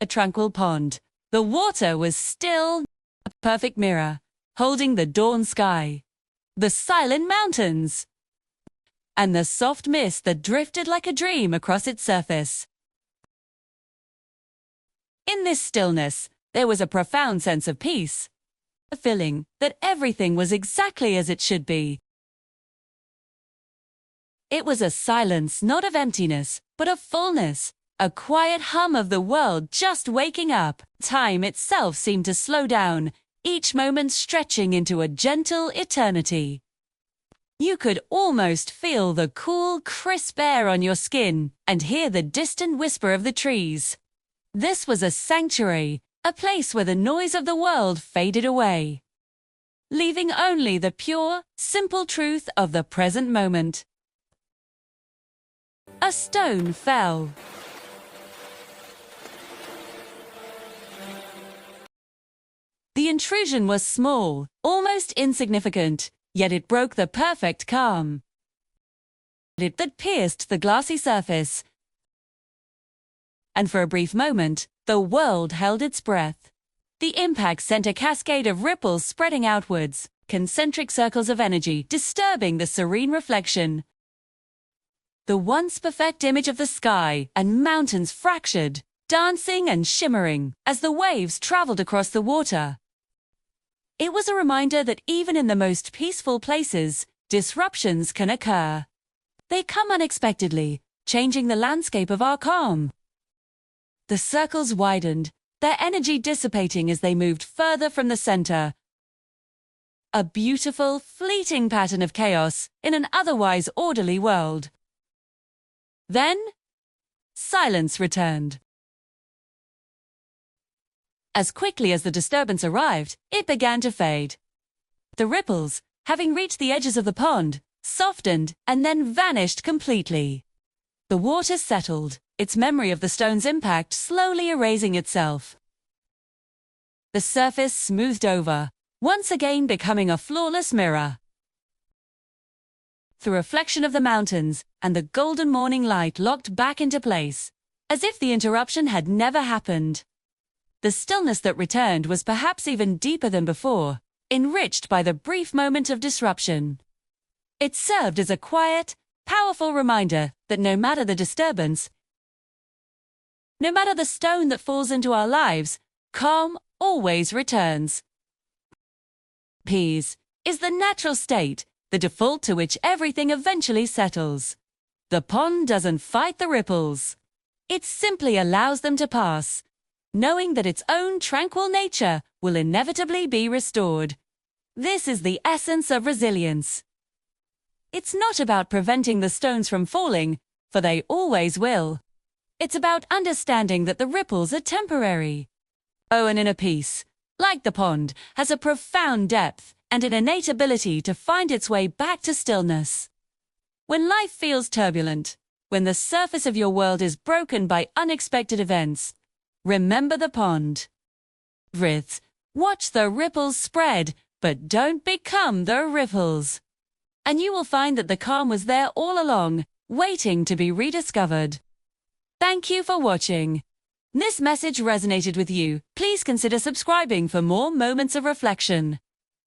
A tranquil pond. The water was still, a perfect mirror, holding the dawn sky, the silent mountains, and the soft mist that drifted like a dream across its surface. In this stillness, there was a profound sense of peace, a feeling that everything was exactly as it should be. It was a silence not of emptiness, but of fullness, a quiet hum of the world just waking up. Time itself seemed to slow down, each moment stretching into a gentle eternity. You could almost feel the cool, crisp air on your skin and hear the distant whisper of the trees. This was a sanctuary, a place where the noise of the world faded away, leaving only the pure, simple truth of the present moment. A stone fell. The intrusion was small, almost insignificant, yet it broke the perfect calm that pierced the glassy surface. And for a brief moment, the world held its breath. The impact sent a cascade of ripples spreading outwards, concentric circles of energy disturbing the serene reflection. The once perfect image of the sky and mountains fractured, dancing and shimmering as the waves traveled across the water. It was a reminder that even in the most peaceful places, disruptions can occur. They come unexpectedly, changing the landscape of our calm. The circles widened, their energy dissipating as they moved further from the center. A beautiful, fleeting pattern of chaos in an otherwise orderly world. Then, silence returned. As quickly as the disturbance arrived, it began to fade. The ripples, having reached the edges of the pond, softened and then vanished completely. The water settled, its memory of the stone's impact slowly erasing itself. The surface smoothed over, once again becoming a flawless mirror. The reflection of the mountains and the golden morning light locked back into place, as if the interruption had never happened. The stillness that returned was perhaps even deeper than before, enriched by the brief moment of disruption. It served as a quiet, powerful reminder that no matter the disturbance, no matter the stone that falls into our lives, calm always returns. Peace is the natural state, the default to which everything eventually settles. The pond doesn't fight the ripples. It simply allows them to pass, knowing that its own tranquil nature will inevitably be restored. This is the essence of resilience. It's not about preventing the stones from falling, for they always will. It's about understanding that the ripples are temporary. Oh, an inner peace, like the pond, has a profound depth and an innate ability to find its way back to stillness. When life feels turbulent, when the surface of your world is broken by unexpected events, remember the pond. Breathe, watch the ripples spread, but don't become the ripples. And you will find that the calm was there all along, waiting to be rediscovered. Thank you for watching. This message resonated with you. Please consider subscribing for more moments of reflection.